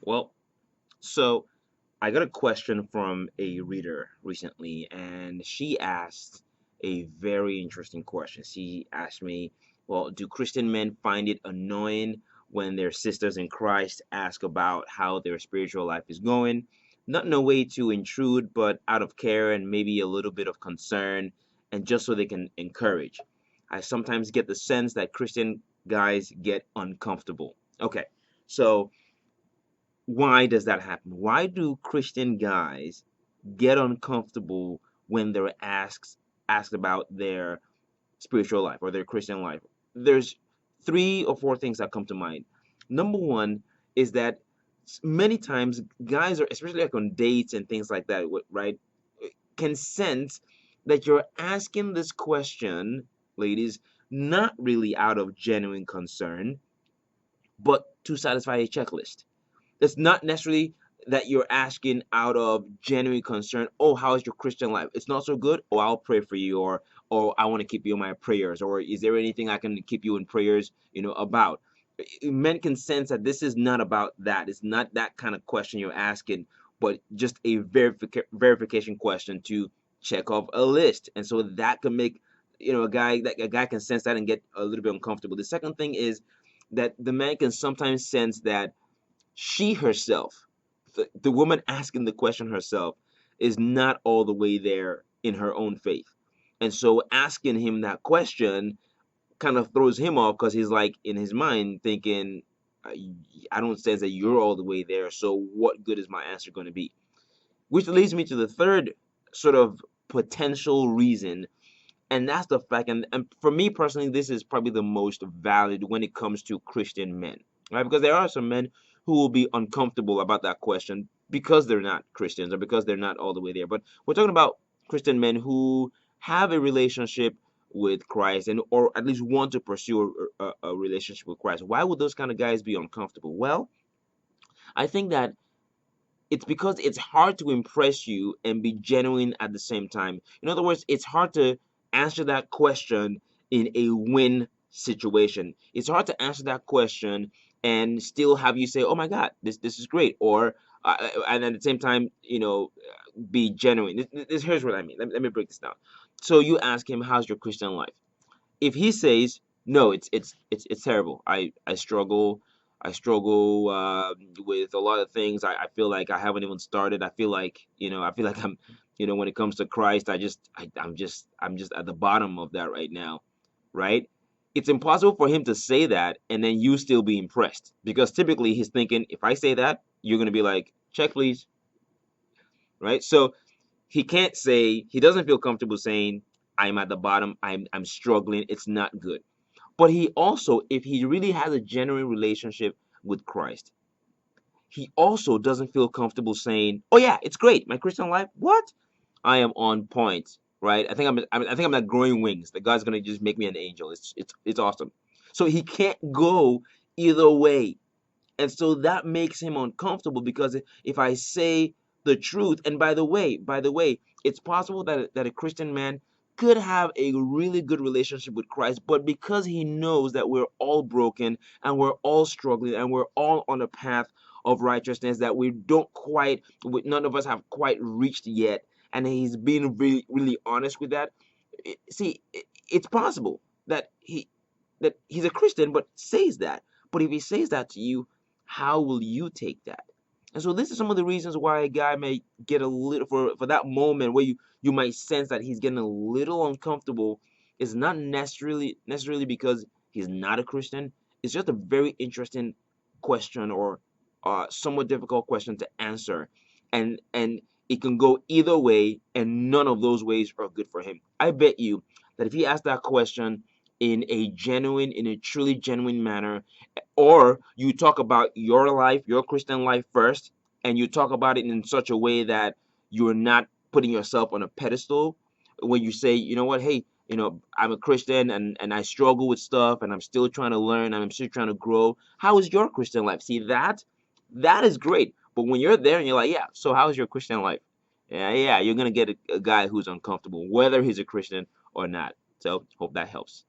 Well, so I got a question from a reader recently, and she asked a very interesting question. She asked me, well, do Christian men find it annoying when their sisters in Christ ask about how their spiritual life is going? Not in a way to intrude, but out of care and maybe a little bit of concern, and just so they can encourage. I sometimes get the sense that Christian guys get uncomfortable. Okay, so why does that happen? Why do Christian guys get uncomfortable when they're asked about their spiritual life or their Christian life? There's three or four things that come to mind. Number one is that many times guys are, especially like on dates and things like that, right, can sense that you're asking this question, ladies, not really out of genuine concern, but to satisfy a checklist. It's not necessarily that you're asking out of genuine concern. Oh, how is your Christian life? It's not so good. Oh, I'll pray for you, or I want to keep you in my prayers, or is there anything I can keep you in prayers? About. Men can sense that this is not about that. It's not that kind of question you're asking, but just a verification question to check off a list, and so that can make a guy can sense that and get a little bit uncomfortable. The second thing is that the man can sometimes sense that she herself, the woman asking the question herself, is not all the way there in her own faith. And so asking him that question kind of throws him off because he's like in his mind thinking, I don't sense that you're all the way there. So what good is my answer going to be? Which leads me to the third sort of potential reason, and that's the fact, and for me personally, this is probably the most valid when it comes to Christian men, right? Because there are some men who will be uncomfortable about that question because they're not Christians or because they're not all the way there. But we're talking about Christian men who have a relationship with Christ, and or at least want to pursue a relationship with Christ. Why would those kind of guys be uncomfortable? Well, I think that it's because it's hard to impress you and be genuine at the same time. In other words, it's hard to answer that question in a win situation. It's hard to answer that question and still have you say, "Oh my God, this is great," or and at the same time, be genuine. Here's what I mean. Let me break this down. So you ask him, "How's your Christian life?" If he says no, it's terrible. I struggle. I struggle with a lot of things. I feel like I haven't even started. I feel like when it comes to Christ, I'm just at the bottom of that right now, right? It's impossible for him to say that and then you still be impressed, because typically he's thinking, if I say that, you're gonna be like, check please, right? So he doesn't feel comfortable saying, I'm at the bottom, I'm struggling, it's not good. But he also, if he really has a genuine relationship with Christ, he also doesn't feel comfortable saying, "Oh yeah, it's great, my Christian life. What? I am on point, right? I think I'm not growing wings. That God's gonna just make me an angel. It's awesome." So he can't go either way, and so that makes him uncomfortable, because if I say the truth, and by the way, it's possible that a Christian man could have a really good relationship with Christ, but because he knows that we're all broken and we're all struggling and we're all on a path of righteousness that none of us have quite reached yet, and he's being really really honest with that. It's possible that he's a Christian but says that. But if he says that to you, how will you take that? And so this is some of the reasons why a guy may get a little, for that moment where you might sense that he's getting a little uncomfortable, is not necessarily because he's not a Christian. It's just a very interesting question, or somewhat difficult question to answer, and it can go either way, and none of those ways are good for him. I bet you that if he asked that question in a truly genuine manner, or you talk about your life, your Christian life first, and you talk about it in such a way that you're not putting yourself on a pedestal, when you say, you know what, hey, I'm a Christian, and I struggle with stuff, and I'm still trying to learn, and I'm still trying to grow. How is your Christian life? See, that is great. But when you're there and you're like, yeah, so how's your Christian life? Yeah, you're gonna get a guy who's uncomfortable, whether he's a Christian or not. So hope that helps.